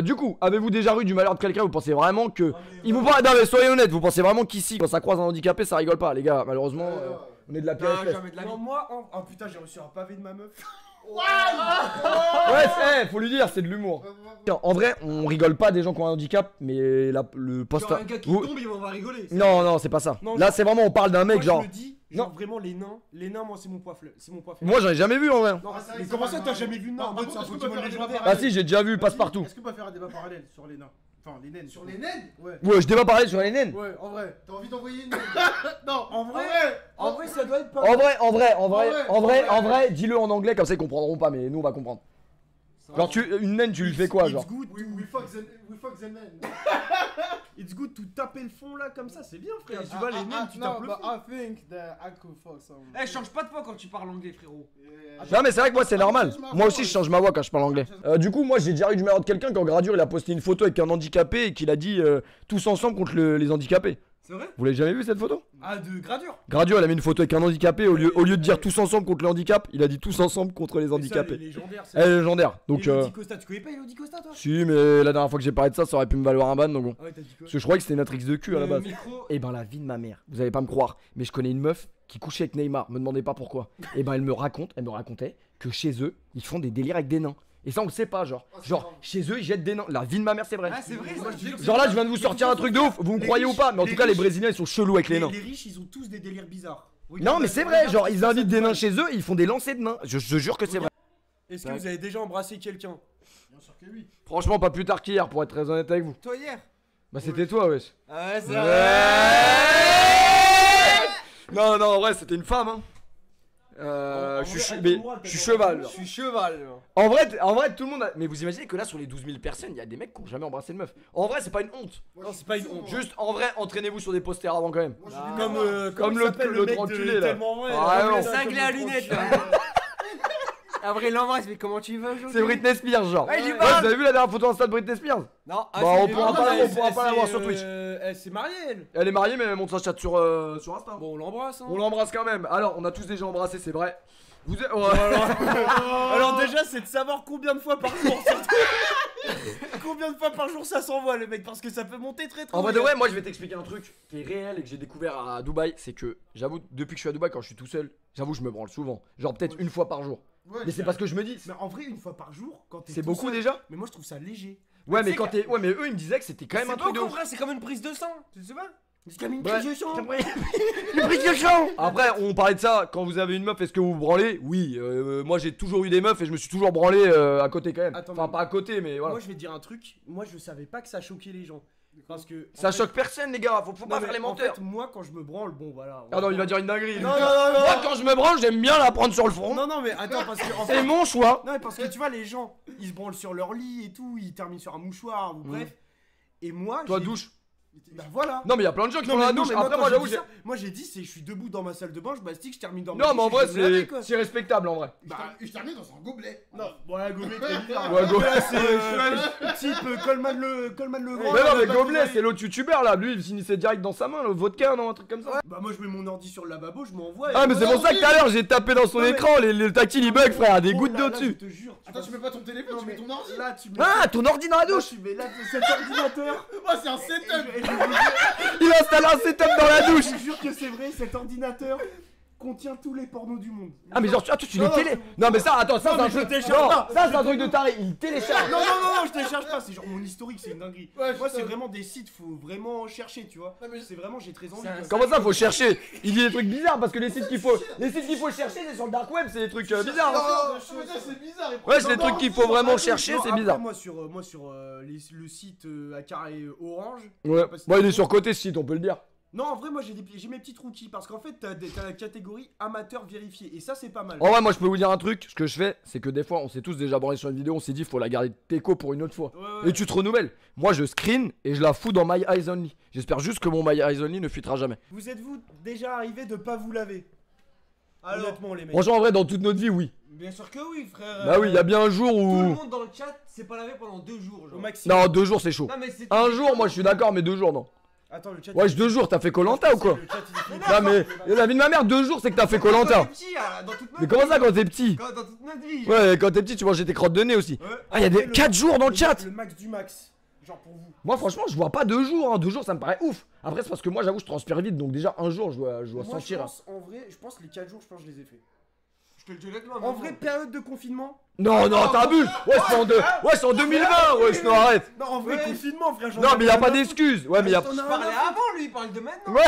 Du coup, avez-vous déjà eu du malheur de quelqu'un? Vous pensez vraiment que. Il vous parle. Non, mais soyez honnête, vous pensez vraiment qu'ici, quand ça croise un handicapé, ça rigole pas, les gars. Malheureusement, on est de la pire espèce. Non, moi, oh putain, j'ai reçu un pavé de ma meuf. Ouais, faut lui dire, c'est de l'humour. En vrai, on rigole pas des gens qui ont un handicap, mais le poste. Genre un gars qui tombe, on va rigoler. Non, c'est pas ça. Non, là, c'est vraiment, on parle d'un mec, moi, genre. Je le dis, genre vraiment les nains, moi, c'est mon poids faible. Moi, j'en ai jamais vu en vrai. Non, mais comment ça, t'as jamais vu de nain? En mode, c'est un Pokémon légendaire. Ah, si, j'ai déjà vu passe-partout. Est-ce qu'on peut faire un débat parallèle sur les nains? Enfin, les naines. Sur les naines? Ouais, je débat parler sur les naines. Ouais, en vrai. T'as envie d'envoyer une Non, En vrai, ça doit être pas. En vrai, dis-le en anglais, comme ça ils comprendront pas, mais nous on va comprendre. Genre, une naine, tu lui fais quoi, genre? We fuck the naine. It's good to taper le fond là comme ça, c'est bien frère. Tu vois les naines, tu tapes le fond. I think that I could fuck some. Eh, change pas de voix quand tu parles anglais, frérot. Non, mais c'est vrai que moi c'est normal. Moi aussi je change ma voix quand je parle anglais. Du coup, moi j'ai déjà eu du malheur de quelqu'un quand Gradure il a posté une photo avec un handicapé et qu'il a dit tous ensemble contre les handicapés. C'est vrai? Vous l'avez jamais vu cette photo? Ah, de Gradure. Gradure, elle a mis une photo avec un handicapé, au lieu de dire tous ensemble contre le handicap, il a dit tous ensemble contre les handicapés. Elle est légendaire. Elle est légendaire. Donc Elodie Costa, tu connais pas Elodie Costa toi? si, mais la dernière fois que j'ai parlé de ça, ça aurait pu me valoir un ban, donc bon. Ah ouais, t'as dit quoi? Parce que je croyais que c'était une actrice de cul à la base. Micro. Et ben la vie de ma mère, vous allez pas me croire, mais je connais une meuf qui couchait avec Neymar, me demandez pas pourquoi. Et ben elle me racontait que chez eux, ils font des délires avec des nains. Et ça on le sait pas, genre chez eux ils jettent des nains. La vie de ma mère c'est vrai. Ah, c'est vrai, ça, Genre là je viens de vous sortir un truc de ouf, vous me croyez ou pas, mais en tout cas les Brésiliens ils sont chelous avec les nains. Les riches, ils ont tous des délires bizarres. Non mais c'est vrai, genre ils invitent des nains chez eux, ils font des lancers de nains. Je jure que c'est vrai. Est-ce que vous avez déjà embrassé quelqu'un? Bien sûr que oui. Franchement pas plus tard qu'hier pour être très honnête avec vous. Toi hier? Bah c'était toi wesh. Ah ouais, c'est Non en vrai c'était une femme hein. Je suis cheval. Je suis cheval. En vrai tout le monde a... Mais vous imaginez que là sur les 12 000 personnes, il y a des mecs qui ont jamais embrassé une meuf. En vrai c'est pas une honte. Non, c'est pas une honte. Juste en vrai entraînez-vous sur des posters avant quand même. Comme l'autre enculé, là. Tellement vrai. Ah, là, non. le Cinglé à lunettes là. Après il l'embrasse, mais comment tu vas aujourd'hui? C'est Britney Spears genre. Ouais, j'y Ouais, parle. vous avez vu la dernière photo Insta de Britney Spears? Non, Bah on pourra pas la voir sur Twitch. Elle s'est mariée elle. Elle est mariée mais elle monte sa chat sur Insta. Bon, on l'embrasse hein. On l'embrasse quand même. Alors on a tous déjà embrassé c'est vrai. Vous êtes... Alors déjà c'est de savoir combien de fois par jour. Combien de fois par jour ça s'envoie le mec, parce que ça peut monter très En vrai de haut. ouais, moi je vais t'expliquer un truc qui est réel et que j'ai découvert à Dubaï, c'est que j'avoue depuis que je suis à Dubaï quand je suis tout seul, j'avoue je me branle souvent, genre peut-être une fois par jour. Mais c'est parce que je me dis Mais en vrai une fois par jour quand t'es c'est tout beaucoup seul- déjà. Mais moi je trouve ça léger. Ouais mais sais quand que- t'es ouais mais eux ils me disaient que c'était quand même un truc de ouf. c'est comme une prise de sang. Tu sais pas? C'est comme une Ouais. prise de sang. Une prise de sang. Après on parlait de ça, quand vous avez une meuf est-ce que vous vous branlez? Oui, moi j'ai toujours eu des meufs et je me suis toujours branlé à côté quand même. Attends, Enfin mais- pas à côté mais voilà. Moi je vais te dire un truc, moi je savais pas que ça choquait les gens. Parce que Ça en fait- choque personne les gars, faut Non, pas mais faire les en menteurs. fait, moi quand je me branle, bon voilà. Ah non il va dire une dinguerie. Non, non, Moi quand je me branle j'aime bien la prendre sur le front. Non non mais attends parce que en C'est fait, mon choix. non mais parce que tu vois les gens, ils se branlent sur leur lit et tout, ils terminent sur un mouchoir ou bref. Et moi Toi j'ai- douche. Bah voilà. Non mais il y a plein de gens qui Non, font mais la non, douche. mais Après quand moi j'ai j'avoue dit j'ai... ça, moi j'ai dit c'est je suis debout dans ma salle de bain, je mastique, je termine dans ma Non mais en douche vrai et je vais me laver, quoi. c'est respectable en vrai. Bah, je termine dans un gobelet. Non, voilà gobelet très bizarre. Ouais, go- Là, c'est type Coleman le Grand. Mais non mais là, gobelet là, c'est l'autre youtubeur là, lui il finissait direct dans sa main, le vodka non un truc comme ça. Bah moi je mets mon ordi sur le lavabo, je m'envoie. Ah mais c'est pour ça que tout à l'heure j'ai tapé dans son Non, mais- écran, le tactile il bug frère, des gouttes d'eau dessus. Je te jure. Attends, tu mets pas ton téléphone, Non, tu mets mais ton ordi. là tu mets. Ah ton ordi dans la Là, douche. tu mets là cet ordinateur. Oh, c'est un setup. Et je vous jure- Il installe un setup dans la douche. je vous jure que c'est vrai, cet ordinateur contient tous les pornos du monde. Ah mais genre tu les Non, télé. Non mais ça attends ça Non, c'est un mais je truc. télécharge Non pas. ça c'est un truc de taré, il télécharge. Non, je télécharge pas, c'est genre mon historique, c'est une dinguerie. Ouais, Moi, je c'est sais. vraiment des sites, faut vraiment chercher, tu vois. C'est vraiment, j'ai très envie. C'est un- quoi. Comment ça faut chercher? Il dit des trucs bizarres parce que les sites qu'il faut chercher c'est sur le dark web, c'est des trucs bizarres. hein. Non, c'est bizarre. Ouais c'est des trucs qu'il faut vraiment chercher, Non, c'est après, bizarre. Moi, sur le site à carré orange. Ouais. parce que- Bon il est surcoté ce site on peut le dire. Non, en vrai, moi, j'ai mes petites rookies. Parce qu'en fait, t'as la catégorie amateur vérifié. Et ça, c'est pas mal. En vrai moi je peux vous dire un truc, ce que je fais c'est que des fois on s'est tous déjà branlé sur une vidéo, on s'est dit faut la garder teco pour une autre fois. Ouais. Et tu te renouvelles. Moi je screen et je la fous dans My Eyes Only. J'espère juste que mon My Eyes Only ne fuitera jamais. Vous êtes-vous déjà arrivé de pas vous laver? Honnêtement, les mecs. Franchement en vrai dans toute notre vie oui. Bien sûr que oui, frère. Bah oui il y a bien un jour Tout le où... monde dans le chat s'est pas lavé pendant 2 jours. Au Genre. maximum. Non 2 jours c'est chaud. Non, mais c'est. Un jour moi je suis d'accord mais 2 jours non. Attends, le chat. Wesh, 2 jours, t'as fait Koh-Lanta ou quoi? Le chat, il est Non, mais la vie de ma mère, 2 jours, c'est que t'as fait Koh-Lanta. Dans toute notre Mais comment ça quand t'es petit? Dans toute notre vie. Ouais, quand t'es petit, tu mangeais tes crottes de nez aussi. Ouais. Ah, y'a des 4 jours dans le chat. Le max du max. Genre pour vous. Moi, franchement, je vois pas 2 jours. Hein. 2 jours, ça me paraît ouf. Après, c'est parce que moi, j'avoue, je transpire vite. Donc, déjà, un jour, je dois Moi, je sentir. pense, en vrai, je pense les 4 jours, je pense que je les ai fait. Je te le dis honnêtement. En vrai, période de confinement. Non, non, t'abuses. Ouais, c'est en 2020. Ouais, sinon, arrête. Non, en vrai, Ouais. confinement, frère. Non, mais y'a pas d'excuses. Ouais, mais y'a. T'en as Je rien parlais à foutre. avant lui, il parle de maintenant. Ouais,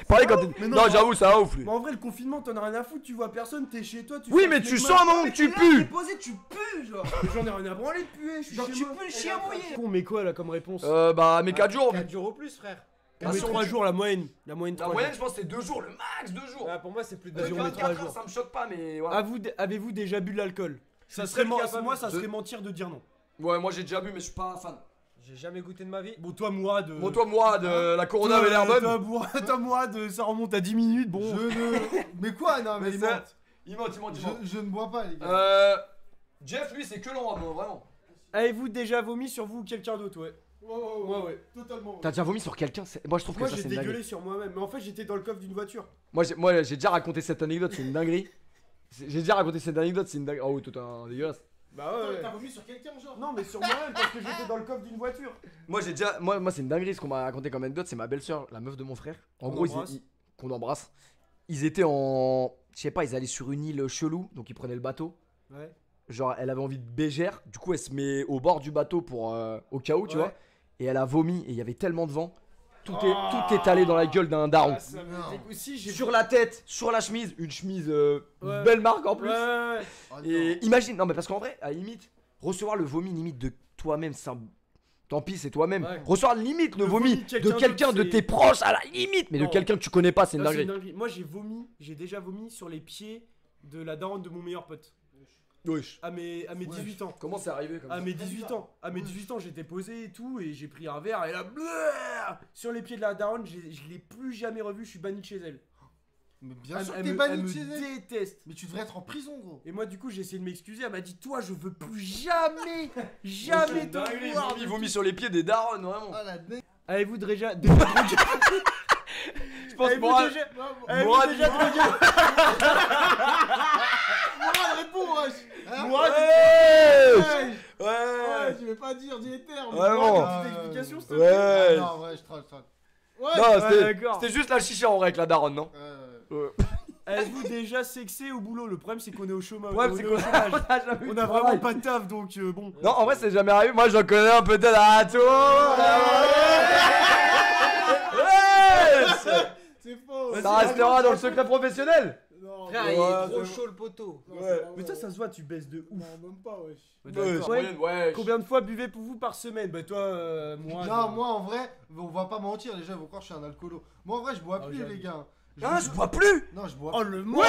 pareil quand t'es. Mais Non, non, j'avoue, ça va ouf, lui. Mais en vrai, le confinement, t'en as rien à foutre. Tu vois personne, t'es chez toi. Oui, fais mais un tu cinéma. sens un moment que tu T'es pues. posé, tu pues, genre. Mais j'en ai rien à branler de puer. Je suis Genre, chez tu moi. pues le chien mouillé. Con, mais quoi là comme réponse? Bah, mais 4 jours. 4 jours au plus, frère. Mais 3 jours, la moyenne. La moyenne, La 3 moyenne, jours. je pense, c'est 2 jours, le max 2 jours. Ah, pour moi, c'est plus de Vas-y, 2 on jours. met 3 jours. Ça me choque pas, mais ouais. Avez-vous déjà bu de l'alcool? Ça le serait seul qui a pas moi, bu. ça serait mentir de dire non. Ouais, moi j'ai déjà bu, mais je suis pas fan. J'ai jamais goûté de ma vie. Bon, toi, Mourad. Bon, toi, moi, de la Corona avait l'air bonne. Toi, Mourad, ça remonte à 10 minutes. Bon. Je ne. Mais quoi? Non, mais Mais il ça- ment. Il ment, il ment, il ment. Je ne bois pas, les gars. Jeff, lui, c'est que l'enrobement, vraiment. Avez-vous déjà vomi sur vous ou quelqu'un d'autre? Ouais. Ouais. Totalement. T'as déjà vomi sur quelqu'un? Moi, je trouve que Moi, ça, j'ai c'est une dinguerie. dégueulé sur moi-même. Mais en fait, j'étais dans le coffre d'une voiture. Moi, j'ai déjà raconté cette anecdote, c'est une dinguerie. J'ai déjà raconté cette anecdote, c'est une dinguerie. Oh, tout un dégueulasse. Bah Attends, ouais. t'as vomi sur quelqu'un, genre? Non, mais sur moi-même parce que j'étais dans le coffre d'une voiture. Moi, j'ai déjà. Moi, c'est une dinguerie ce qu'on m'a raconté comme anecdote, c'est ma belle-sœur, la meuf de mon frère. En Qu'on gros, embrasse. qu'on embrasse. Ils étaient en. Je sais pas, ils allaient sur une île chelou, donc ils prenaient le bateau. Ouais. Genre, elle avait envie de bégère, du coup, elle se met au bord du bateau pour. Au cas où, tu Ouais. vois. Et elle a vomi, et il y avait tellement de vent. Tout est allé dans la gueule d'un daron. Ah, ça me Non. dégoûte. Si, j'ai. Sur la tête, sur la chemise, une chemise Ouais. belle marque en plus. Ouais. Oh, non. Et imagine, non mais parce qu'en vrai, à la limite, recevoir le vomi limite de toi-même, ça. Tant pis, c'est toi-même. Ouais. Recevoir limite le Le vomi vomi de de quelqu'un d'autre, de c'est- tes proches, à la limite, mais de Non. quelqu'un que tu connais pas, c'est une Non, c'est dinguerie. une dinguerie. Moi, j'ai déjà vomi sur les pieds de la daronne de mon meilleur pote. Wesh. À mes 18 ans. Comment c'est arrivé comme À ça mes 18 ans, j'étais posé et tout, et j'ai pris un verre, et là, bleu, sur les pieds de la daronne, je l'ai plus jamais revu, je suis banni de chez elle. Mais bien Elle, sûr que elle t'es me, banni elle de me chez elle. déteste. Mais tu devrais être en prison, gros. Et moi, du coup, j'ai essayé de m'excuser, elle m'a dit, toi, je veux plus jamais, jamais te voir. Il vomit sur les pieds des darons, vraiment. Ah la dingue. Avez-vous déjà... Je pense Avez-vous Mourad- déjà... Mourad, Avez-vous déjà drogué... Mourad, réponds, wesh. Hein? Mourad, Ouais. Ouais. Ouais, tu veux pas dire, dis les termes. Ouais, bon. une petite explication, s'il te plaît. Ouais. Ah, non, ouais, je troll. Ouais. Non, d'accord. c'était juste la chicha en vrai avec la daronne, non? Ouais. Avez-vous déjà sexé au boulot? Le problème, c'est qu'on est au chômage. Ouais, On c'est est au quoi chômage. On On a vraiment pas de taf, donc bon. Non, en vrai, c'est jamais arrivé. Moi, j'en connais un peut-être à toi. Ouais. C'est faux. Ça restera dans le secret professionnel. Non, Frère, Ouais, il est trop c'est chaud le poteau. non, c'est pas Mais vrai. toi, ça se voit, tu baisses de ouf. Non, même pas, wesh. D'accord. Ouais, ouais. Combien de fois buvez-vous par semaine? Bah, toi, moi. Non, moi en vrai, on va pas mentir, les gens vont croire que je suis un alcoolo. Moi en vrai, je bois Oh, plus, j'avoue. les gars. Ah, je bois plus. Non, je bois Oh, plus. le Ouais.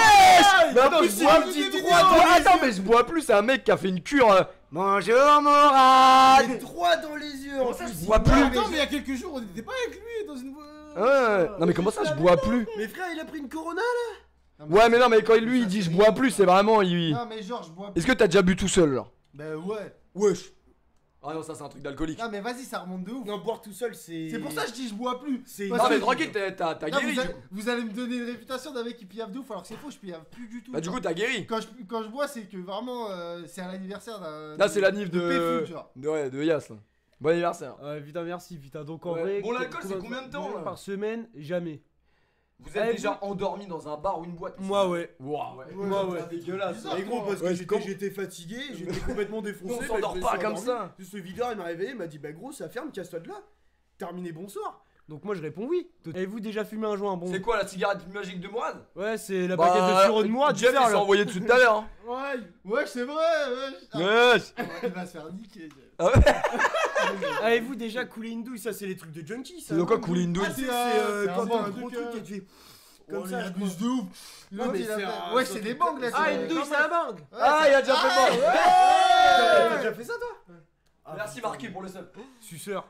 Mais Attends, en plus, c'est je bois une plus. petite Droit droite dans les Attends, mais je bois plus. C'est un mec qui a fait une cure. Bonjour, Mourad. droit dans les yeux. En ça, plus. je bois Non, plus. attends, mais il y a quelques jours, on était pas avec lui dans une. Ouais. Non, mais comment ça, je bois plus? Mais frère, il a pris une Corona. Ouais, mais non, mais quand lui il Ça, dit c'est je bois rigolo, plus, ça. c'est vraiment il. Non, mais genre, je bois plus. Est-ce que t'as déjà bu tout seul, genre? Bah ouais. Wesh. Ah non, ça c'est un truc d'alcoolique. Non, mais vas-y, ça remonte de ouf. Non, boire tout seul, c'est. C'est pour ça que je dis je bois plus. C'est. Parce Non, que- mais tranquille, t'as Là, guéri. vous, du allez, coup. vous allez me donner une réputation d'un mec qui piave de ouf alors que c'est faux, je piave plus du tout. Bah, du coup, t'as guéri. Quand je bois, c'est que vraiment c'est à l'anniversaire d'un. Là, c'est la nif Péfoot, genre. Ouais, de Yas là. Bon anniversaire. Putain, merci, putain. Donc en Ouais. vrai. Bon, l'alcool, c'est combien de temps, là par semaine? Jamais. Vous êtes déjà endormi dans un bar ou une boîte? Moi, ouais. Wow, ouais. Moi, ouais. C'est dégueulasse. Bizarre. Et gros, parce Ouais, que comment- j'étais fatigué, j'étais complètement défoncé. On bah, s'endort je me pas suis comme endormi. ça. Ce videur, il m'a réveillé, il m'a dit bah gros, ça ferme, casse-toi de là. Terminé, bonsoir. Donc moi, je réponds oui. Avez-vous déjà fumé un joint? Bon. C'est quoi la cigarette magique de Mourad? Ouais, c'est la baguette de sirop de moi. Jeff, il s'est envoyé dessus tout à l'heure. Ouais, c'est vrai, wesh. Ah, Wesh. il va se faire niquer. Avez-vous déjà coulé une douille? Ça, c'est les trucs de junkie, ça. C'est donc quoi, non couler une douille? Ah, C'est c'est quand un t'as un bon gros truc, truc et tu fais. Comme Comme ça, ça, il abuse de ouf. Non, L'autre, mais il a c'est fait- un- Ouais, ça, c'est c'est des bangs là. Ah, c'est- une douille, c'est un bang. Ouais, Ah, il a déjà fait Ah, mort. T'as déjà fait ça, toi? Merci Marquis pour le sub. Suceur.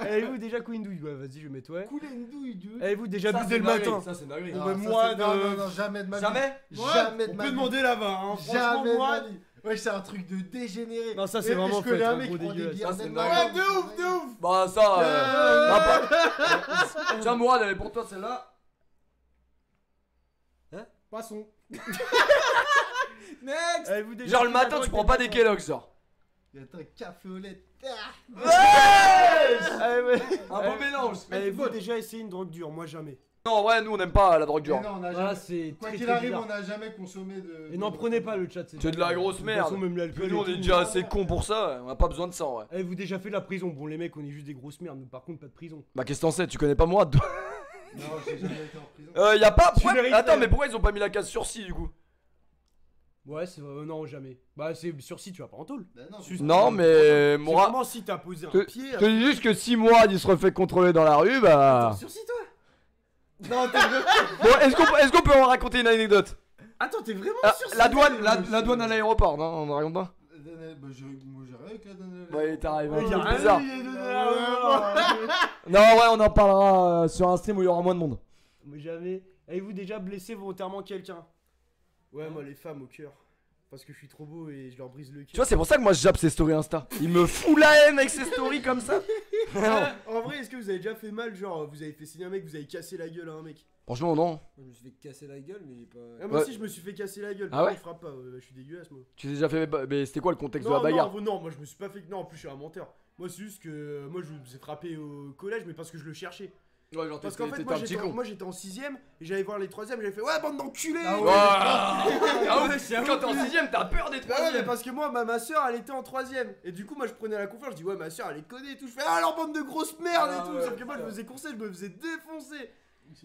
Avez-vous déjà coulé une douille? Ouais, vas-y, je vais mettre ouais. Couler une douille, dude. Avez-vous déjà bu dès le matin? Ça c'est dingue. Non, Non, mais ça, moi, c'est- non, jamais de ma vie. Jamais? Jamais de On ma peut vie. demander là-bas, hein. Franchement, Jamais de moi, ma vie. Ouais, c'est un truc de dégénéré. Non, ça, c'est Et vraiment je connais fait un être mec trop qui prend des dégueulasse. bières Ça, c'est dedans. dingue. Ouais, de ouf, de ouf. Bah ça. Tiens Mourad, elle est pour toi celle-là. Poisson. Next. Avez-vous déjà Genre le pris la matin drogue tu prends des pas des parents Kellogg's genre. Il y a un café au lait. Ah ouais. Un bon mélange. Avez-vous déjà essayé une drogue dure? Moi jamais. Non ouais nous on aime pas la drogue Mais dure. non, on a Voilà, jamais. c'est Quoi très, qu'il très arrive, bizarre. on n'a jamais consommé de. Et n'en prenez pas le chat. C'est de la grosse De toute merde. façon, même l'alcool. Nous on et est tout. déjà assez cons pour ça, on a pas besoin de ça ouais. Avez-vous déjà fait la prison? Bon, les mecs, on est juste des grosses merdes. Nous, par contre, pas de prison. Bah qu'est-ce que t'en sais, tu connais pas Mourad toi? Non, j'ai jamais été en prison. Y a pas. Tu mérites, Attends ouais. mais pourquoi ils ont pas mis la case sursis du coup? Ouais, c'est non, jamais. Bah, c'est sursis, tu vas pas en tôle. Bah non, Juste- Non mais C'est Mourad. vraiment si t'as posé un Je pied. te dis juste que si Mourad il se refait contrôler dans la rue bah. Sursis toi. Non, t'es vraiment. Bon est-ce qu'on peut en raconter une anecdote? Attends, t'es vraiment Ah, sursis. la douane à l'aéroport, non on en raconte pas? Bah, moi j'ai rien avec la donne. Ouais, t'arrives un Il y a truc rien bizarre. Non, ouais, on en parlera sur un stream où il y aura moins de monde. Mais jamais. Avez-vous déjà blessé volontairement quelqu'un? Ouais, moi les femmes au cœur. Parce que je suis trop beau et je leur brise le Tu cœur. vois, c'est pour ça que moi je jappe ses stories Insta. Il me fout la haine avec ses stories comme ça. En vrai, est-ce que vous avez déjà fait mal? Genre, vous avez fait signer un mec, vous avez cassé la gueule à un mec? Franchement, non. Je me suis fait casser la gueule, mais pas. Ah, moi Ouais. aussi, je me suis fait casser la gueule. Ah ouais Je frappe pas, je suis dégueulasse moi. Tu t'es déjà fait. Mais c'était quoi le contexte de Non, la bagarre? non, moi je me suis pas fait. Non, en plus, je suis un menteur. Moi, c'est juste que moi, je me suis frappé au collège, mais parce que je le cherchais. Ouais, genre, Parce qu'en fait, moi j'étais en 6ème et j'allais voir les 3ème et j'avais fait ouais, bande d'enculés! Ah ouais. Ah ouais, c'est quand t'es en 6ème, t'as peur des Bah ouais, mais 3ème. parce que moi, ma soeur elle était en 3ème. Et du coup, moi je prenais la confiance, je dis ouais, ma soeur elle est connaît et tout. Je fais ah, alors bande de grosses merdes et tout. ouais, Sauf que moi je me faisais conseiller, je me faisais défoncer.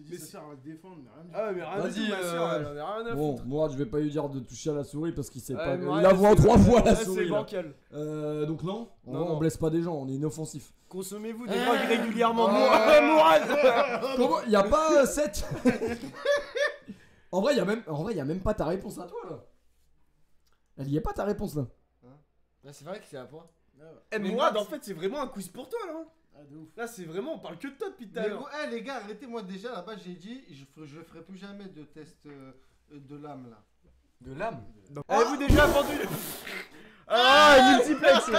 Mais ça sert à défendre, mais rien du tout. Ah ouais, mais rien Vas-y, du tout, ma soeur elle en a rien à Bon, foutre. moi je vais pas lui dire de toucher à la souris parce qu'il sait Ouais, pas. mais Il ouais, la voit c'est- 3 fois la ouais, souris. C'est là. bancal. Donc non, Non, on non. blesse pas des gens, on est inoffensif. Consommez-vous des drogues régulièrement. Ouais. Mourad. Comment? Y'a pas 7 En vrai, y a même pas ta réponse à toi là. Elle y est pas ta réponse là. C'est vrai que c'est à point. Eh, Mais Mourad, Max- en fait, c'est vraiment un quiz pour toi là. Ah, de ouf. Là, c'est vraiment, on parle que de toi depuis tout à Mais l'heure. gros, les gars, arrêtez, moi déjà là-bas j'ai dit, je ferai plus jamais de test de l'âme là. De l'âme. Avez-vous déjà vendu Ah, multiplex.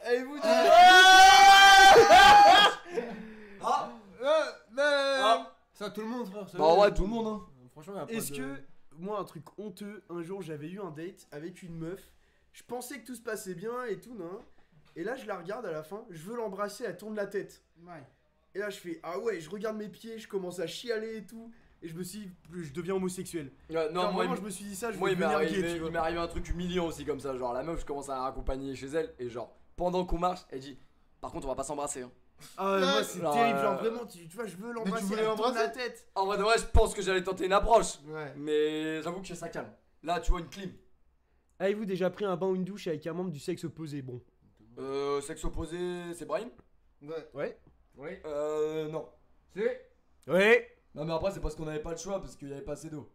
Avez-vous déjà Ça, tout le monde, frère. Bah ouais, tout le monde hein. Franchement, y a pas Est-ce de- que, moi, un truc honteux, un jour j'avais eu un date avec une meuf, je pensais que tout se passait bien et tout, non? Et là, je la regarde à la fin, je veux l'embrasser, elle tourne la tête. Ouais. Et là, je fais ah ouais, je regarde mes pieds, je commence à chialer et tout, et je me suis dit, je deviens homosexuel. Non, Genre, moi, vraiment, je me suis dit ça, je moi vais il m'est devenir gay, arrivé, tu il vois. m'est arrivé un truc humiliant aussi comme ça. Genre, la meuf, je commence à la raccompagner chez elle et genre, pendant qu'on marche, elle dit par contre, on va pas s'embrasser. Hein. Ah ouais, moi, c'est Genre, terrible, genre vraiment, tu vois, je veux l'embrasser, voulais elle tourne l'embrasser la tête. En vrai, de vrai, je pense que j'allais tenter une approche, Ouais. mais j'avoue que ça calme. Là, tu vois une clim. Avez-vous déjà pris un bain ou une douche avec un membre du sexe opposé? Bon. Sexe opposé, c'est Brahim? Ouais. Ouais. Oui. Non. C'est? Ouais. Non, mais après, c'est parce qu'on avait pas le choix, parce qu'il y avait pas assez d'eau.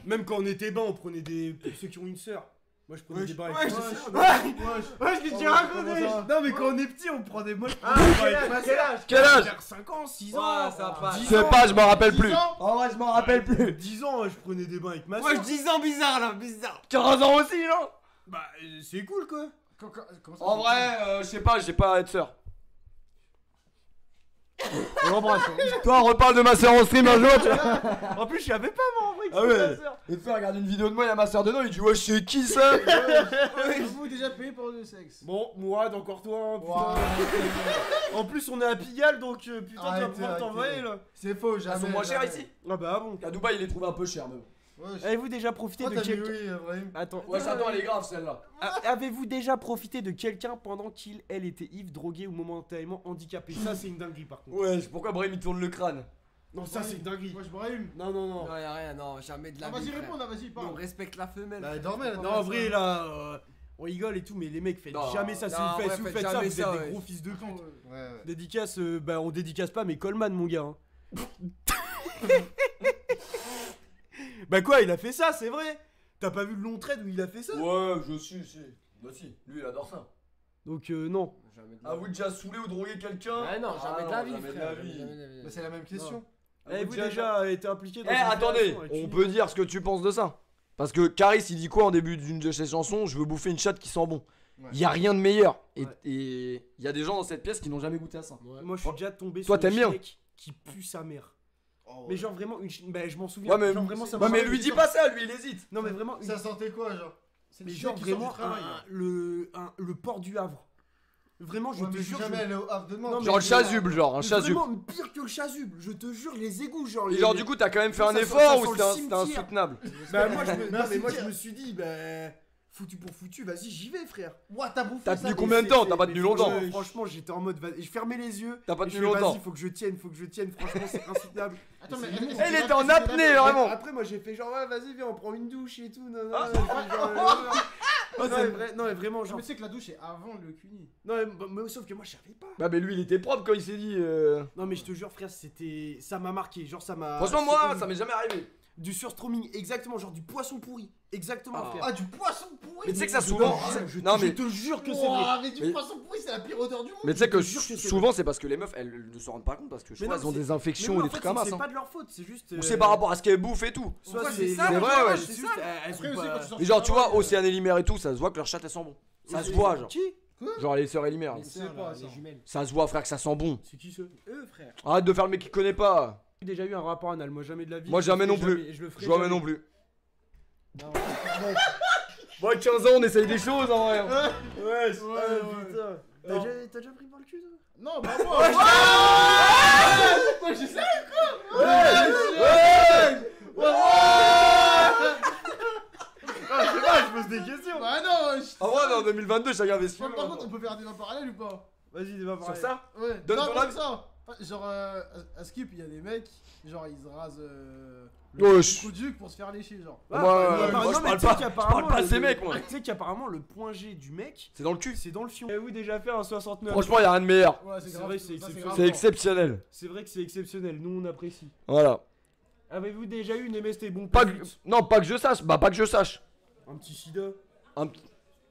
Même quand on était bain, on prenait des. Pour ceux qui ont une sœur. Moi, je prenais des bains avec Ouais, ma je sœur. sais. Ouais, je l'ai déjà raconté. Non, mais quand on est petit, on prend des. Moi, je prends des bains avec ma sœur. Quel âge? Vers 5 ans, 6 Ouais, ans. ça passe. 10 Je sais ans. pas, je m'en rappelle 10 plus. ans En vrai, je m'en rappelle plus. 10 ans, je prenais des bains avec ma Moi, sœur. je 10 ans bizarre là, bizarre. 15 ans aussi, non? Bah, c'est cool quoi. Comment ça En vrai, je sais pas, j'ai pas à être sœur. On l'embrasse. Toi, on reparle de ma sœur en stream un jour, tu vois. En plus, je savais pas moi en vrai que Ah c'était ouais. ma sœur. Et te faire regarder une vidéo de moi, il y a ma sœur dedans, il dit ouais, c'est qui ça? Avez-vous déjà payé pour le sexe? Bon, Mourad, encore toi, hein, putain. Wow. En plus, on est à Pigalle donc putain, tu vas Arrêtez, pouvoir arrêtez. t'envoyer là. C'est faux, Ils jamais. sont moins chers jamais. ici. Ah bah bon. À Dubaï, il les trouve un peu cher, mais bon. Ouais, je- Avez-vous déjà profité Pourquoi de t'as mis quelqu'un. oui, Brahim? Attends. Ouais, j'attends, elle est grave celle-là. Avez-vous déjà profité de quelqu'un pendant qu'il, elle était ivre, droguée ou momentanément handicapée? Ça, c'est une dinguerie par contre. Ouais, pourquoi Brahim il tourne le crâne? Non, ça, c'est une dinguerie. Moi je Brahim. Non, non, non. Non, y'a rien, non, jamais de la Ah, vie. vas-y, frère. réponds là, vas-y, On parle. respecte la femelle. Bah, frère. dormez, là. Non, en vrai, là, on rigole et tout, mais les mecs, faites Non. jamais ça. Si Non, vous faites, ouais, si vous faites faites ça, jamais vous êtes ça, des ouais. gros fils de pute. Ouais, ouais. Dédicace, bah, on dédicace pas, mais Coleman, mon gars. Hein. Bah, quoi, il a fait ça, c'est vrai. T'as pas vu le long trade où il a fait ça? Ouais, je suis, si. Bah si, lui il adore ça. Donc, non. Jamais de la Ah, vie. vous déjà saoulé ou drogué quelqu'un? Ah non, jamais de la vie, jamais de frère. la vie. Jamais de la vie. Bah, c'est la même question. Avez-vous déjà été impliqué dans Eh, une attendez, relation avec on une- peut dire ce que tu penses de ça. Parce que Caris, il dit quoi en début d'une de ses chansons? Je veux bouffer une chatte qui sent bon. Ouais. Il y a rien de meilleur. Ouais. Et il y a des gens dans cette pièce qui n'ont jamais goûté à ça. Moi, je suis déjà tombé Toi, sur t'aimes une bien. mec qui pue sa mère. Oh, ouais. Mais genre vraiment bah je m'en souviens. Ouais, mais, genre vraiment ça ouais, m'a mais marqué. lui dis pas ça, lui il hésite. Non mais vraiment une- Ça sentait quoi, genre? mais le genre mec qui sort du vraiment travail, le port du Havre. Vraiment je Ouais, te mais je suis jure. jamais allé au Havre de Nantes. Non, mais- Genre le chasuble, genre un Mais chasuble. Vraiment pire que le chasuble. Je te jure les égouts genre. Et les- genre du coup t'as quand même fait Ça un sent- effort ça ou sent c'était le c'était cimetière. insoutenable? Bah moi je me... non, Merci, mais moi je tiens. me suis dit bah foutu pour foutu, vas-y j'y vais frère. Ouah, t'as bouffé T'as ça, tenu mais combien de c'est- temps? c'est- T'as pas mais tenu franchement, longtemps. Franchement j'étais en mode je fermais les yeux. T'as pas et je tenu fais, longtemps. vas-y faut que je tienne, franchement c'est insoutenable. Attends, mais C'est bon. Eh, il était en apnée vraiment. Après moi j'ai fait genre ouais vas-y viens on prend une douche et tout. Non, non, Ah. non, non, mais vraiment genre. Mais tu sais que la douche est avant le cuni. Non mais sauf que moi je savais pas. Bah mais lui il était propre quand il s'est dit. Non mais je te jure frère c'était ça m'a marqué genre ça m'a. Franchement c'est moi comme ça m'est jamais arrivé. du surstroming exactement genre du poisson pourri exactement Ah. frère. Ah, du poisson pourri. Mais tu sais que ça Je- souvent. je- Non je mais te jure que c'est vrai. Ouah, mais du Mais- poisson pourri, c'est la pire odeur du monde. mais tu sais que je te jure que c'est souvent c'est parce que les meufs elles ne se rendent pas compte parce que je Mais crois non, elles ont mais des c'est- infections Mais ou non, des en fait, trucs à masse. c'est hein. pas de leur faute c'est juste. Ou c'est par rapport à ce qu'elles bouffent et tout. Soit Ouais, c'est c'est ça, c'est moi, vrai, je vois, ouais. c'est c'est ça. juste elles Après ont aussi, pas- quand tu sors Et genre du tu vois travail, Océane et Limer et tout ça se voit que leur chatte elles sent bon. Ça se voit genre. Qui? Genre les sœurs et Limer. les sais sœurs, pas, là, ça. les jumelles. Ça se voit frère que ça sent bon. C'est qui ce? Eux, frère. Arrête de faire le mec qui connaît pas. J'ai déjà eu un rapport anal moi jamais de la vie. Moi, je le jamais ferai non plus. jamais, je le ferai Jamais jamais. non plus. Non, Bon 15 ans on essaye des choses en vrai. Ouais, ouais. putain. Non. T'as déjà pris par le cul ça? Non, bah moi. Moi, je sais. Ah, je sais pas, je pose des questions. Bah non, En vrai en 2022 chacun avait ce Par contre, on peut faire un débat parallèle ou pas? Vas-y, débat Sur pareil. ça. Ouais. Donne non, ton pas avis. que ça. Genre, à Skip, il y a des mecs, genre, ils se rasent Ouais, le coup de juke pour se faire lécher, genre. Ah, Moi, bah, moi, non, je mais parle tu sais pas- qu'apparemment, je parle pas de le- ces mecs, moi. Tu sais qu'apparemment le point G du mec, C'est dans le cul. c'est dans le fion. Avez-vous déjà fait un 69? Franchement y a rien de meilleur. Ouais, C'est grave, vrai, c'est ça, exceptionnel. grave C'est fort. exceptionnel. C'est vrai que c'est exceptionnel, nous on apprécie. Voilà. Avez-vous déjà eu une MST bon Pas pute? que... Non pas que je sache. Bah pas que je sache. Un petit sida? Un petit...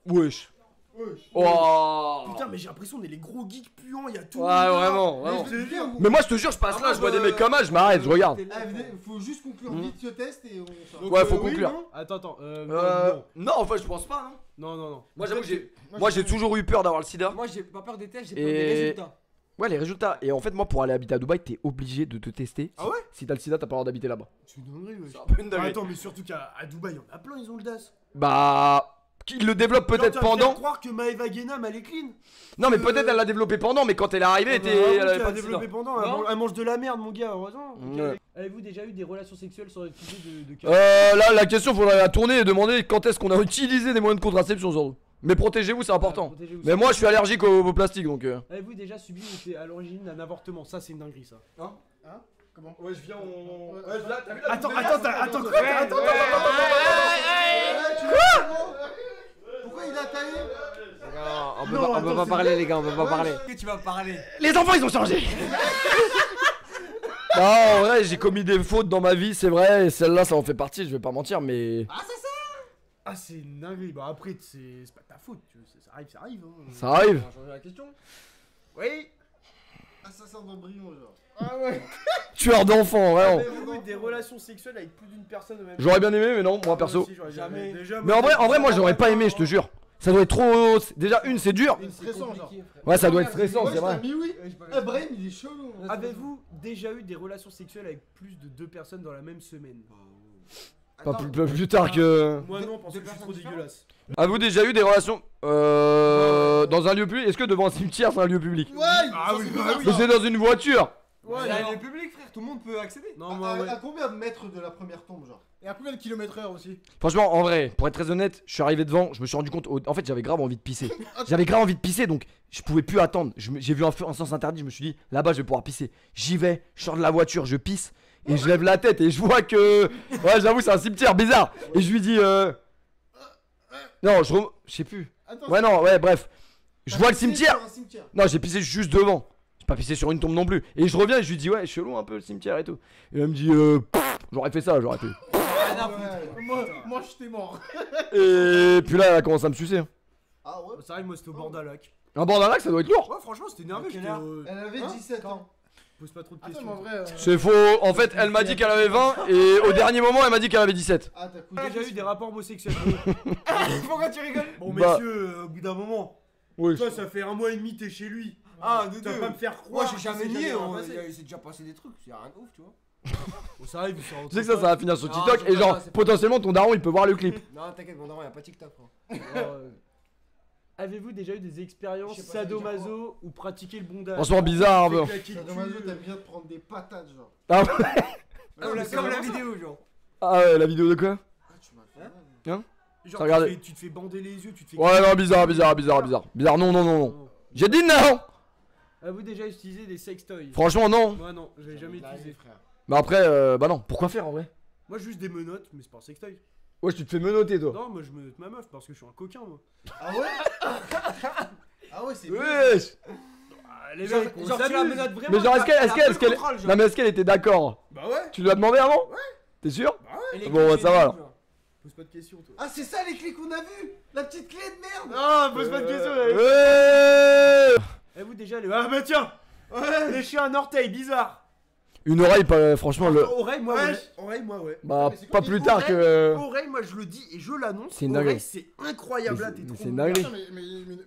Wesh. Ouais. Oh. Putain, mais j'ai l'impression on est les gros geeks puants, il y a tout. Ouais le monde, vraiment. là. vraiment. Mais je te jure, Mais moi je te jure je passe là je vois des mecs comme ça je m'arrête je regarde. Ah, venez, faut juste conclure vite ce test et on sort. Donc, Ouais, faut oui, conclure. non Attends, non. Non enfin je pense pas non. Non. Moi j'avoue moi j'ai toujours eu peur d'avoir le sida. Moi, j'ai pas peur des tests, j'ai Et- peur des résultats. Ouais les résultats. Et en fait moi pour aller habiter à Dubaï t'es obligé de te tester. Ah ouais? Si t'as le sida t'as pas le droit d'habiter là-bas. C'est une dinguerie, wesh. C'est un peu une dinguerie. Attends, mais surtout qu'à Dubaï, il y en a plein, ils ont le DAS. Bah. Qu'ils le développent peut-être Genre, tu vas me faire pendant. croire que Maëva Guénam elle est clean. Non mais peut-être elle l'a développé pendant mais quand elle est arrivée Ah, elle bah, était. vraiment Elle avait qu'elle pas a de sida. développé pendant, Non. elle mange de la merde, mon gars, heureusement. Ouais. Avez-vous déjà eu des relations sexuelles sans utiliser de Là la question faudrait la tourner et demander quand est-ce qu'on a utilisé des moyens de contraception surtout. Mais protégez-vous c'est important. Protégez-vous. Mais moi je suis allergique au plastique donc. Avez-vous déjà subi ou été à l'origine d'un avortement? Ça, c'est une dinguerie, ça. Comment? Ouais je viens on. Ouais, t'as vu Attends, quoi? Attends, Pourquoi il a taillé? On Non, peut attends, pas c'est parler, les gars, on peut pas Ouais. parler. Que tu vas parler? Les enfants ils ont changé. Non en vrai j'ai commis des fautes dans ma vie c'est vrai et celle-là ça en fait partie je vais pas mentir mais. Ah, c'est ça? Ah, c'est une dinguerie. Bah, après, c'est pas ta faute. Ça arrive. Hein. Ça arrive. On va changer la question. Oui. Assassin d'embryon, genre. Ah ouais. Tueur d'enfants vraiment. Avez-vous eu des relations sexuelles avec plus d'une personne au même J'aurais bien aimé mais non moi perso. Moi aussi, j'aurais Jamais. Déjà, Mais en vrai moi j'aurais pas aimé je te jure. Ça doit être trop. Déjà une c'est dur. C'est stressant, genre. Ouais ça doit être stressant Moi, c'est vrai. j'étais mis oui. Eh, Brahim, il est chelou. hein. Avez-vous déjà eu des relations sexuelles avec plus de 2 personnes dans la même semaine? Pas plus tard que. Moi non, parce Deux que je suis trop personnes dégueulasse. Avez-vous déjà eu des relations dans un lieu public? Est-ce que devant un cimetière c'est un lieu public? Ouais, Ah oui, bah oui. Mais c'est dans une voiture. Ouais, C'est un non. lieu public, frère, tout le monde peut accéder. Non, À, moi, ouais. à combien de mètres de la première tombe, genre? Et à combien de kilomètres/heure aussi? Franchement en vrai pour être très honnête je suis arrivé devant je me suis rendu compte en fait j'avais grave envie de pisser. J'avais grave envie de pisser donc je pouvais plus attendre. J'ai vu un sens interdit je me suis dit là-bas je vais pouvoir pisser. J'y vais je sors de la voiture je pisse et je lève la tête et je vois que ouais j'avoue c'est un cimetière bizarre et je lui dis non je sais plus. Attends, Ouais non ouais bref je t'as vois le pissé cimetière. sur un cimetière. Non, j'ai pissé juste devant. J'ai pas pissé sur une tombe non plus. Et je reviens et je lui dis, ouais, chelou un peu le cimetière et tout. Et elle me dit, j'aurais fait ça, j'aurais fait. Ouais. Moi, j'étais mort. Et puis là, elle a commencé à me sucer. Ah ouais? C'est vrai que moi c'était au bord d'un lac. Un bord d'un lac, ça doit être lourd. Ouais, franchement, c'était énervé. À quelle J'étais heure au- Elle avait Hein 17 ans. Pose pas trop de Attends, questions. mais en vrai. C'est faux. En fait, elle m'a dit qu'elle avait 20 et au dernier moment, elle m'a dit qu'elle avait 17. Ah, t'as J'ai déjà eu des rapports homosexuels. Pourquoi tu rigoles? Bon, Bah. messieurs, au bout d'un moment, Oui. toi, ça fait 1 mois et demi, t'es chez lui. Ah, nous Tu vas deux. pas me faire Moi, croire. j'ai que jamais c'est nié. rien On... passé. Il s'est déjà passé des trucs. C'est rien de ouf, tu vois. Bon, ça arrive, ça Tu sais que ça va finir sur Non, TikTok c'est et pas genre ça, c'est pas potentiellement ton daron il peut voir le clip. Non, t'inquiète, mon daron, y'a pas TikTok, frère. Avez-vous déjà eu des expériences Je sais pas, ça veut dire sadomaso ou pratiqué le bondage? Franchement bizarre un peu. Ça dommage, t'aimes bien te prendre des patates, genre. Ah, Comme la, c'est comme la vraiment ça. vidéo, genre. ah ouais, la vidéo de quoi? Ah, tu m'as fait mal. Genre, Regardez. tu te fais bander les yeux, tu te fais. Ouais non bizarre. Bizarre non non. J'ai dit non. Avez-vous déjà utilisé des sextoys? Franchement non. Moi non, j'avais jamais utilisé. frère. Mais après bah non. Pourquoi faire en vrai? Moi juste des menottes, mais c'est pas un sextoy. Ouais tu te fais menotter toi. Non, moi je menotte ma meuf parce que je suis un coquin moi. Ah ouais? Ah ouais, c'est bien. Wesh. Ah, les Genre, mecs, on genre, tu la s'amuse. menottes vraiment. Mais genre est-ce elle a qu'elle peu le contrôle, genre. non mais est-ce qu'elle était d'accord? Bah ouais, Tu lui as demandé avant? Ouais. T'es sûr? Elle est Bon, clichés ça va, de alors. ouf, genre. pose pas de questions toi. Ah, c'est ça les clés qu'on a vues. La petite clé de merde. Ah, pose pas de questions. Ouais. Avez-vous déjà les. Ah bah tiens. Ouais, lécher un orteil, bizarre. Une oreille franchement le. Oreille, moi ouais. Ouais. Oreille, moi ouais. Bah mais c'est pas quoi, plus les tard que. Oreille, moi je le dis et je l'annonce. C'est une dinguerie. Oreille, c'est incroyable là, t'es Mais trop. c'est une dinguerie. Attends,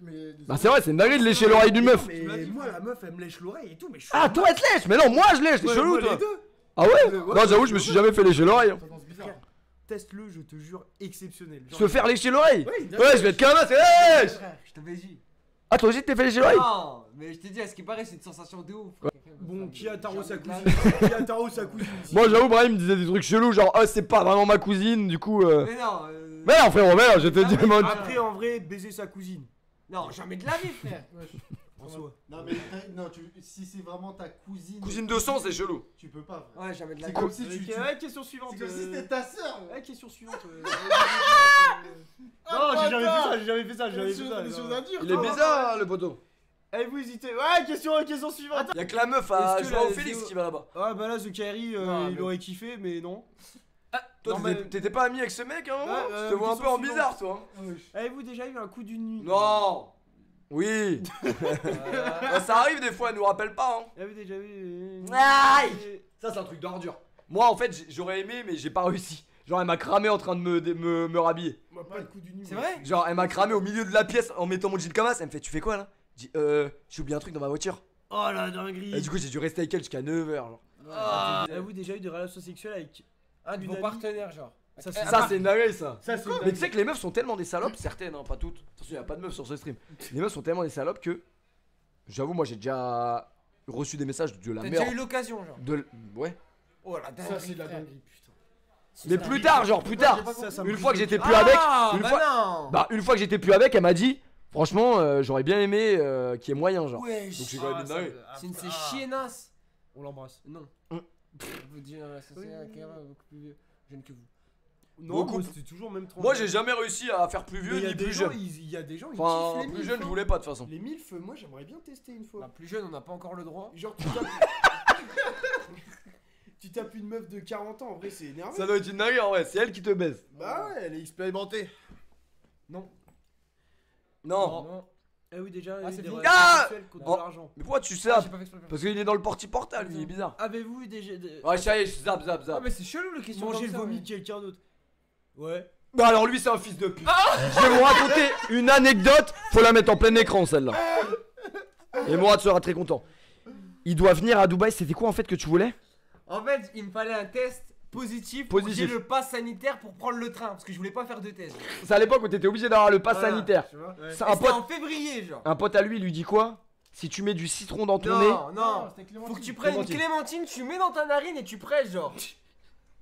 mais. Bah c'est vrai c'est une dinguerie de lécher l'oreille d'une meuf. Mais moi la meuf elle me lèche l'oreille et tout, mais je suis. Ah toi elle te lèche. Mais non moi je lèche. T'es Ouais, chelou moi, toi. les deux. Ah ouais? Ouais, Non j'avoue je me suis jamais fait lécher l'oreille. Ça danse bizarre. Teste-le, je te jure, exceptionnel. Je te faire lécher l'oreille? Ouais, Ouais je vais être canasse. Wesh. Frère, je t'avais dit. Ah toi aussi t'es fait lécher l'oreille? Non, mais je t'ai dit, à ce qui paraît, c'est une sensation de ouf. Bon, qui a Taro sa Jamais de la cousine? vie. Qui a Taro sa cousine ici? Moi j'avoue Brahim me disait des trucs chelous genre oh c'est pas vraiment ma cousine du coup Mais non. Mais non frérot mais non je te dis moi. Après, en vrai, baiser sa cousine. Non, jamais de la vie, frère. En soi. Non, mais non, si c'est vraiment ta cousine. Cousine de sang c'est chelou. Tu peux pas, frère. Ouais, jamais de la C'est vie. comme si tu. Ouais, question suivante. C'est comme si c'était ta sœur. Ouais, question suivante. Ah, Non, j'ai jamais fait bâtard. ça, j'ai jamais fait ça, j'ai jamais fait ça. Des non. choses à dire. Il est bizarre hein, le poteau. Avez-vous hésité? Ouais, question suivante. Y'a que la meuf à Est-ce que Joao la Félix vidéo- qui va là-bas. Ah bah là, The Carry, Non, il mais- aurait kiffé, mais non. Toi Non, t'étais pas ami avec ce mec à un moment? Ouais, Je te vois un question peu en suivante. bizarre toi. Avez-vous déjà eu un coup d'une nuit? Non. Oui. Bah, ça arrive des fois, elle nous rappelle pas. Hein. Avez-vous déjà eu. Aïe. Ça c'est un truc d'ordure. Moi en fait j'aurais aimé mais j'ai pas réussi. Genre elle m'a cramé en train de me rhabiller. Moi, pas le coup d'une nuit. C'est moi. vrai? Genre elle m'a cramé au milieu de la pièce en mettant mon jean comme ça. Elle me fait tu fais quoi là? Je dis j'ai oublié un truc dans ma voiture. Oh la dinguerie. Et du coup j'ai dû rester avec elle jusqu'à 9h genre. Avez-vous déjà eu des relations sexuelles avec. Un de Une vos amie. partenaires, genre. Ça, c'est Ça c'est une dinguerie ça. Ça, c'est Mais tu sais que les meufs sont tellement des salopes, certaines, hein, pas toutes. Attention, y a pas de meufs sur ce stream. Les meufs sont tellement des salopes que. J'avoue, moi j'ai déjà reçu des messages de la T'as merde. déjà eu l'occasion, genre. Ouais. Oh la dinguerie. Ça, c'est de la frère. dinguerie, putain. Mais plus tard, genre plus tard. Ça me Une fois que brise j'étais le plus avec. Ah, Une bah fois. non. Bah, une fois que j'étais plus avec, elle m'a dit. Franchement, j'aurais bien aimé qu'il y ait moyen, genre. Wesh. Donc j'ai cœur. quand même une dinguerie. C'est une de ces chiennasses. On l'embrasse. Non. Hum. Je vous dis, ça c'est un gars beaucoup plus vieux, jeune que vous. Non, Beaucoup. moi, c'était toujours même 30. Moi j'ai jamais réussi à faire plus Mais vieux il y a ni des plus gens, jeune. il y a des gens, ils Enfin, kiffent les plus milfs, jeune, je hein. voulais pas de toute façon. Les milfs, moi j'aimerais bien tester une fois. Bah, plus jeune, on n'a pas encore le droit. Genre tu tapes... tu tapes une meuf de 40 ans, en vrai c'est énervant. Ça doit être une dinguerie en vrai, c'est elle qui te baise. Bah ouais, elle est expérimentée. Non. Non. Non. Ah oui déjà, Ah, eu c'est des fini. relations Ah sexuelles contre Oh. de l'argent. Mais pourquoi tu Ah, sais j'ai pas fait exprès. Parce qu'il est dans le porti-portal, il est bizarre. Avez-vous eu des... Ouais, ça y est, zap, zap, Ah, zap. mais c'est chelou le question. Manger comme le ça, vomi ouais. de quelqu'un d'autre? Ouais. Bah alors lui c'est un fils de pute. Je vais vous raconter une anecdote, faut la mettre en plein écran celle-là. Et Mourad sera très content. Il doit venir à Dubaï, c'était quoi en fait que tu voulais? En fait, il me fallait un test positif. Positif. J'ai le pass sanitaire pour prendre le train parce que je voulais pas faire de test. C'est à l'époque où t'étais obligé d'avoir le pass Voilà, sanitaire. tu vois. C'est Et un c'était pote, en février, genre. un pote à lui, il lui dit quoi? Si tu mets du citron dans ton nez. Non, non. c'était Faut que tu Clémentine. prennes une Clémentine. clémentine, tu mets dans ta narine et tu presses, genre.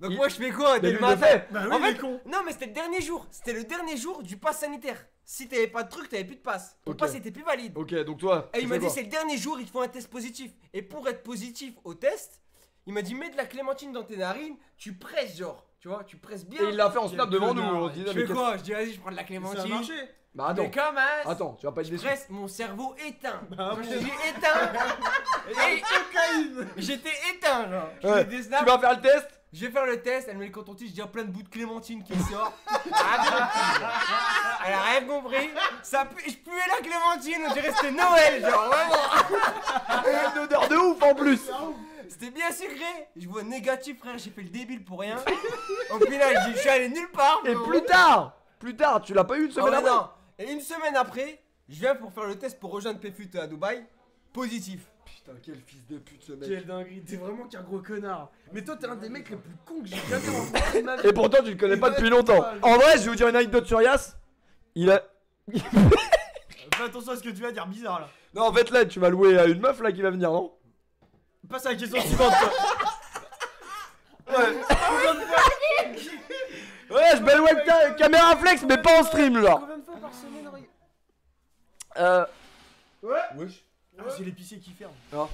Donc Il- moi je fais quoi Mais dès lui le le matin? fait. Bah En oui, fait, les cons. non mais c'était le dernier jour. C'était le dernier jour du pass sanitaire. Si t'avais pas de truc, t'avais plus de pass. Ton Ok. pass était plus valide. Ok, donc toi. Et il tu m'a fais dit quoi? c'est le dernier jour, il te faut un test positif. Et pour être positif au test, il m'a dit mets de la clémentine dans tes narines, tu presses genre. Tu vois, tu presses bien. Et il l'a fait en snap Quel devant nous. connard, On se disait, Je mais fais qu'est-ce- quoi? Je dis vas-y, je prends de la Ça a clémentine. marché. Bah Mais attends. comment? Attends, tu vas pas être Je déçu. presse, mon cerveau éteint. Bah, Quand je bon. dis éteint, et- j'étais éteint genre. Je Ouais, fais des Tu snaps. vas faire le test. Je vais faire le test, elle met le coton-tige, je dis plein de bouts de clémentine qui sort. Elle a rien compris. Ça pue, je puais la clémentine, on dirait que c'était Noël, genre vraiment. Une odeur de ouf en plus. C'était bien sucré. Je vois négatif, frère, j'ai fait le débile pour rien. Au final, je suis allé nulle part. Et frérot. plus tard, tu l'as pas eu une Ah semaine ouais, après? non. Et une semaine après, je viens pour faire le test pour rejoindre PFUT à Dubaï. Positif. Putain, quel fils de pute ce mec. Quelle dinguerie, t'es vraiment qu'un gros connard. Mais toi, t'es un des mecs les plus cons que j'ai jamais rencontré de ma vie. Et pourtant, tu le connais pas depuis longtemps. En vrai, je vais vous dire une anecdote sur Yas. Il a. Fais attention à ce que tu vas dire, bizarre là. Non, en fait, là, tu vas louer à une meuf là qui va venir, non? Passe à la question suivante, toi. Ouais. Ouais, je belle webcam, caméra flex, mais pas en stream, genre. Combien de fois par semaine, regarde. Ouais. Wesh. Ah, c'est l'épicier qui ferme. Ah.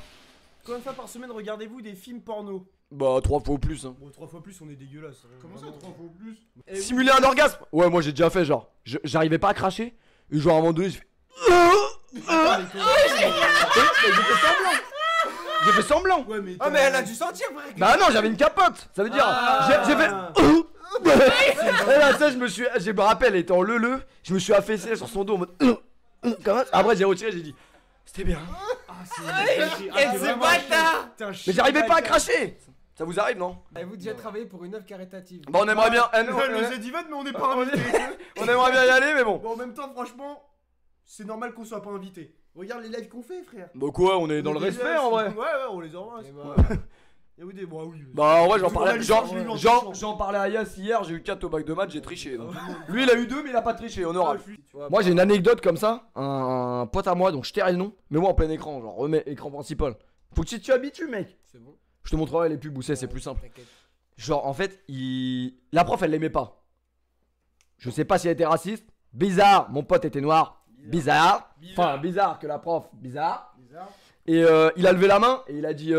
Combien de fois par semaine regardez-vous des films porno? Bah, 3 fois au plus. Hein. Bon, 3 fois plus, on est dégueulasse. Comment ça, 3 fois ou plus? Simuler un orgasme. Ouais, moi j'ai déjà fait, genre. J'arrivais pas à cracher. Et genre, à un moment donné, je fais. J'ai fait semblant. J'ai fait semblant. Ouais, mais. Ah, mais elle a dû sentir, frère. Bah non, j'avais une capote. Ça veut dire. Ah. J'ai fait. Et là, ça, je me rappelle, étant le, je me suis affaissé sur son dos en mode. Comment? Après, j'ai retiré, j'ai dit. C'était bien. Ah, Et c'est bâtard. Mais j'arrivais pas à cracher. Ça vous arrive, non? Avez-vous déjà travaillé pour une œuvre caritative? Bah, on aimerait bien. Le Zedivan, mais on n'est pas invité. On aimerait bien y aller, mais bon. Bon, en même temps, franchement, c'est normal qu'on soit pas invité. Regarde les lives qu'on fait, frère. Bah, quoi, on est dans le respect en vrai. Ouais, on les embrasse. Et bah, Et vous dites, bon, oui. Bah, en vrai, j'en On a parlais. lu ça, je l'ai lu en trichant. J'en parlais à Yas hier, j'ai eu 4 au bac de maths, j'ai triché. Donc. Lui, il a eu 2, mais il a pas triché, honorable. Moi, j'ai une anecdote comme ça. Un pote à moi, donc je tairai le nom. Mais moi en plein écran, genre remets écran principal. Faut que tu t'habitues, mec. c'est bon. Je te montrerai les pubs où c'est plus simple. T'inquiète. Genre, en fait, la prof, elle l'aimait pas. Je sais pas si elle était raciste. Bizarre, mon pote était noir. Bizarre. Enfin, bizarre que la prof. Bizarre. Et il a levé la main et il a dit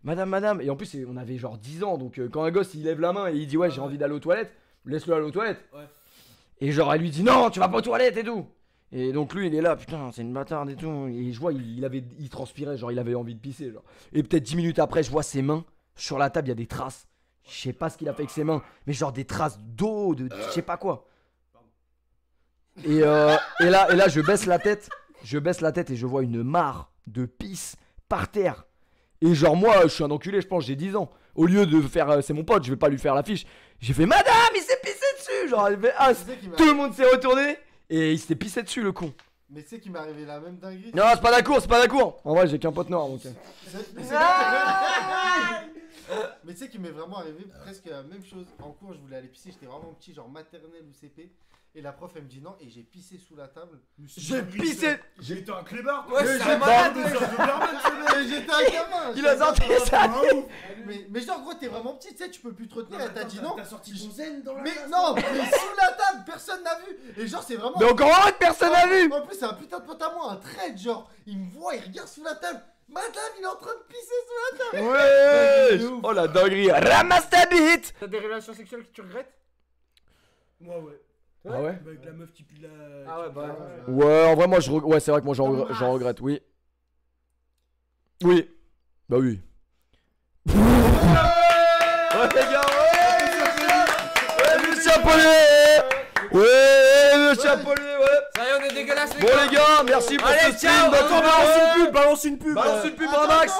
madame. Et en plus, on avait genre 10 ans. Donc, quand un gosse il lève la main et il dit ouais, j'ai envie d'aller aux toilettes, laisse-le aller aux toilettes. Ouais. Et genre, elle lui dit non, tu vas pas aux toilettes et tout. Et donc, lui, il est là, putain, c'est une bâtarde et tout. Et je vois, il transpirait, genre, il avait envie de pisser. Genre. Et peut-être 10 minutes après, je vois ses mains sur la table, il y a des traces. Je sais pas ce qu'il a fait avec ses mains, mais genre des traces d'eau, de je sais pas quoi. Et là, je baisse la tête et je vois une mare de pisse par terre. Et genre moi, je suis un enculé, je pense, j'ai 10 ans. Au lieu de faire, c'est mon pote, je vais pas lui faire l'affiche. J'ai fait madame, il s'est pissé dessus. Genre, elle fait tout le monde s'est retourné et il s'est pissé dessus le con. Mais tu sais qu'il m'est arrivé la même dinguerie. Non, c'est pas la cour. En vrai, j'ai qu'un pote noir donc. Mais tu sais qu'il m'est vraiment arrivé presque la même chose. En cours, je voulais aller pisser, j'étais vraiment petit, genre maternelle ou CP. Et la prof, elle me dit non, et j'ai pissé sous la table. J'ai pissé. J'ai été un clébard. Ouais, c'est j'ai un pas- malade. Mais j'étais un gamin. Il a sorti ça. Mais genre, gros, t'es vraiment petit, tu sais, tu peux plus te retenir. Elle t'a dit non. T'as sorti ton zen dans la Mais classe. non, mais sous la table, personne n'a vu. Et genre, c'est vraiment. Mais encore heureux que personne n'a vu. En plus, c'est un putain de pote à moi, un trade, genre. Il me voit, il regarde sous la table. Madame, il est en train de pisser sous la table. Ouais. Oh la dinguerie. Ramasse ta bite. T'as des relations sexuelles que tu regrettes? Moi, ouais. Ah ouais. Avec la meuf qui pue la. Ah ouais, bah. Ouais, en vrai, moi, ouais, c'est vrai que moi, j'en regrette, oui. Oui. Bah oui. Ouais, les gars, ouais, le chapelet. Ouais, le chapelet, ouais. Ça y est, on est dégueulasse, les Bon, gars. les gars, merci pour Allez, ce stream. ciao. Bah, Attends, balance une pub, balance une pub. Balance une pub, Max.